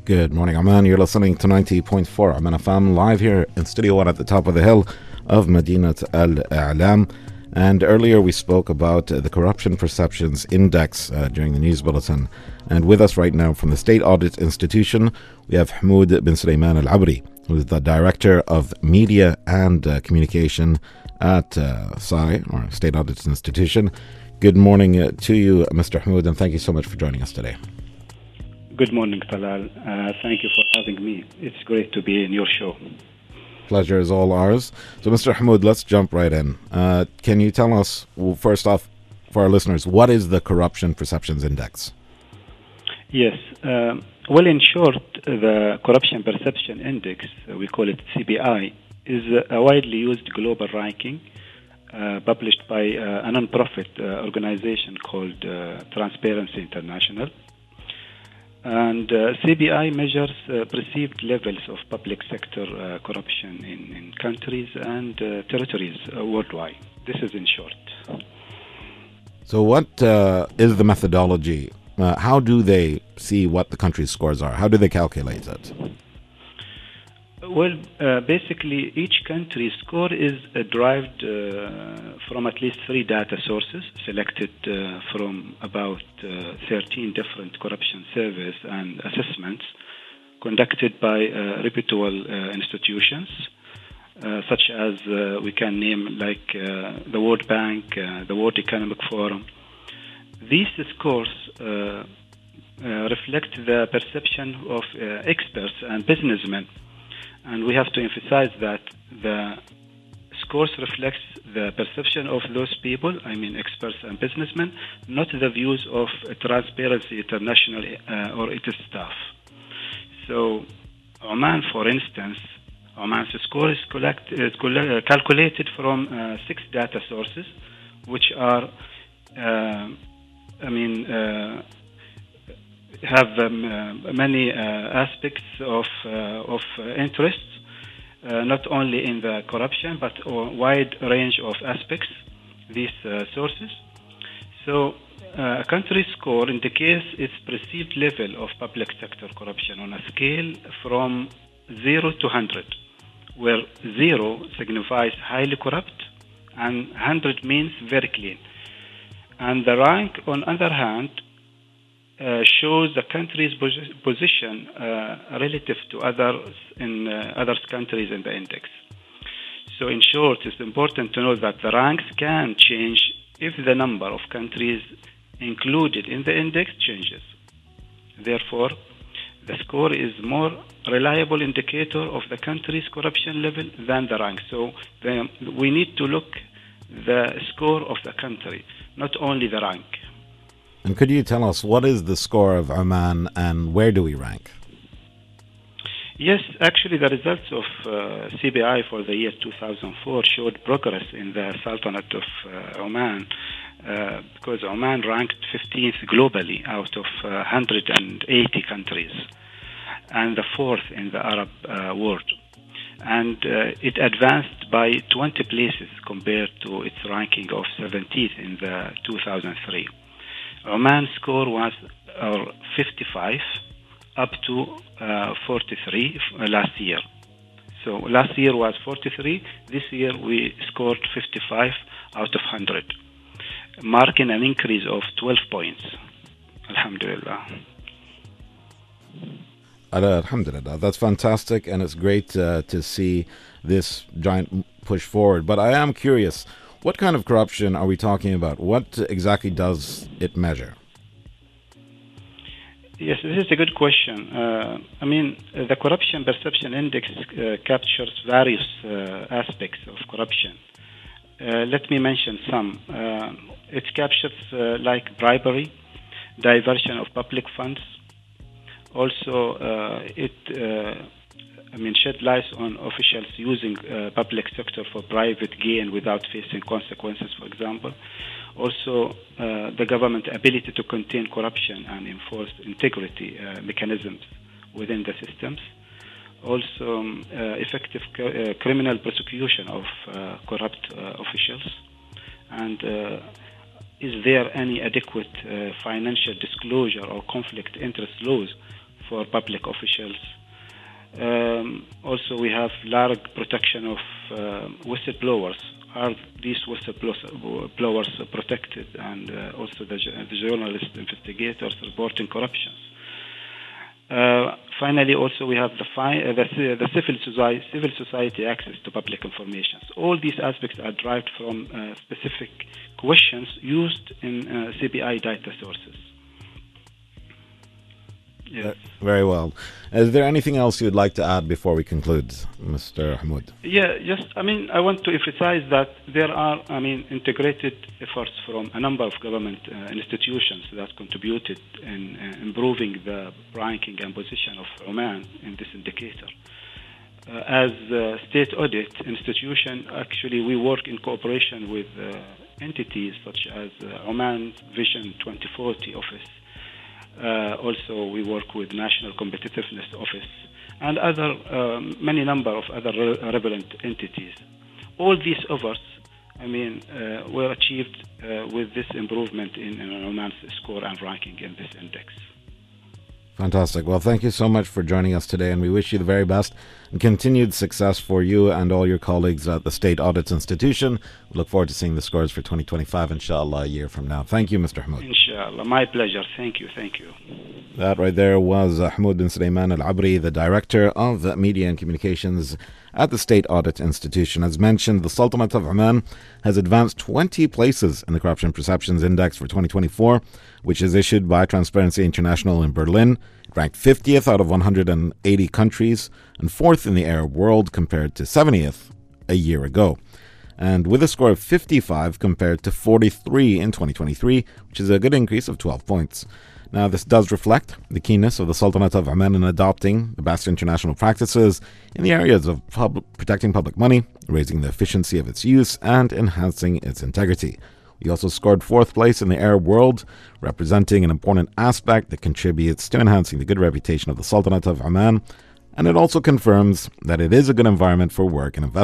Good morning, Oman. You're listening to 90.4 Oman FM live here in Studio 1 at the top of the hill of Madinat Al-A'lam. And earlier we spoke about the Corruption Perceptions Index during the news bulletin. And with us right now from the State Audit Institution, we have Hamood bin Sulaiman Al-Abri, who is the Director of Media and Communication at SAI, or State Audit Institution. Good morning to you, Mr. Hamood, and thank you so much for joining us today. Good morning, Talal. Thank you for having me. It's great to be in your show. Pleasure is all ours. So, Mr. Hamood, let's jump right in. Can you tell us, first off, for our listeners, what is the Corruption Perceptions Index? Yes. Well, in short, the Corruption Perception Index, we call it CPI, is a widely used global ranking published by a non-profit organization called Transparency International. And CBI measures perceived levels of public sector corruption in countries and territories worldwide. This is in short. So what is the methodology? How do they see what the country's scores are? How do they calculate it? Well, basically, each country's score is derived from at least 3 data sources selected from about 13 different corruption surveys and assessments conducted by reputable institutions, such as we can name like the World Bank, the World Economic Forum. These scores reflect the perception of experts and businessmen. And we have to emphasize that the scores reflects the perception of those people, I mean experts and businessmen, not the views of Transparency International or its staff. So Oman, for instance, Oman's score is calculated from 6 data sources, which are, have many aspects of interest, not only in the corruption, but a wide range of aspects, these sources. So a country's score indicates its perceived level of public sector corruption on a scale from 0 to 100, where 0 signifies highly corrupt and 100 means very clean. And the rank, on the other hand, shows the country's position relative to others in other countries in the index. So in short, it's important to know that the ranks can change if the number of countries included in the index changes. Therefore, the score is more reliable indicator of the country's corruption level than the rank. So we need to look the score of the country, not only the rank. And could you tell us what is the score of Oman and where do we rank? Yes, actually the results of CBI for the year 2004 showed progress in the Sultanate of Oman because Oman ranked 15th globally out of 180 countries and the 4th in the Arab world. And it advanced by 20 places compared to its ranking of 17th in the 2003. Oman's score was 55 up to 43 last year. So last year was 43. This year we scored 55 out of 100, marking an increase of 12 points. Alhamdulillah. Alhamdulillah. That's fantastic, and it's great to see this giant push forward. But I am curious, what kind of corruption are we talking about? What exactly does it measure? Yes, this is a good question. The Corruption Perception Index captures various aspects of corruption. Let me mention some. It captures like bribery, diversion of public funds. Also, it shed light on officials using public sector for private gain without facing consequences, for example. Also, the government ability to contain corruption and enforce integrity mechanisms within the systems. Also, effective criminal prosecution of corrupt officials. And is there any adequate financial disclosure or conflict interest laws for public officials. Also, we have large protection of whistleblowers. Are these whistleblowers protected? And also the journalists, investigators reporting corruptions. Finally, also we have the civil society access to public information. All these aspects are derived from specific questions used in CBI data sources. Yes. Very well. Is there anything else you'd like to add before we conclude, Mr. Hamood? Yeah, I want to emphasize that there are, integrated efforts from a number of government institutions that contributed in improving the ranking and position of Oman in this indicator. As a state audit institution, actually we work in cooperation with entities such as Oman Vision 2040 Office. Also, we work with National Competitiveness Office and many number of other relevant entities. All these efforts, were achieved with this improvement in Oman's score and ranking in this index. Fantastic. Well, thank you so much for joining us today, and we wish you the very best and continued success for you and all your colleagues at the State Audits Institution. We look forward to seeing the scores for 2025, inshallah, a year from now. Thank you, Mr. Hamood. Inshallah. My pleasure. Thank you. That right there was Hamood bin Sulaiman Al-Abri, the Director of Media and Communications at the State Audit Institution. As mentioned, the Sultanate of Oman has advanced 20 places in the Corruption Perceptions Index for 2024, which is issued by Transparency International in Berlin. It ranked 50th out of 180 countries and 4th in the Arab world compared to 70th a year ago. And with a score of 55 compared to 43 in 2023, which is a good increase of 12 points. Now, this does reflect the keenness of the Sultanate of Oman in adopting the best international practices in the areas of protecting public money, raising the efficiency of its use, and enhancing its integrity. We also scored 4th place in the Arab world, representing an important aspect that contributes to enhancing the good reputation of the Sultanate of Oman, and it also confirms that it is a good environment for work and investment.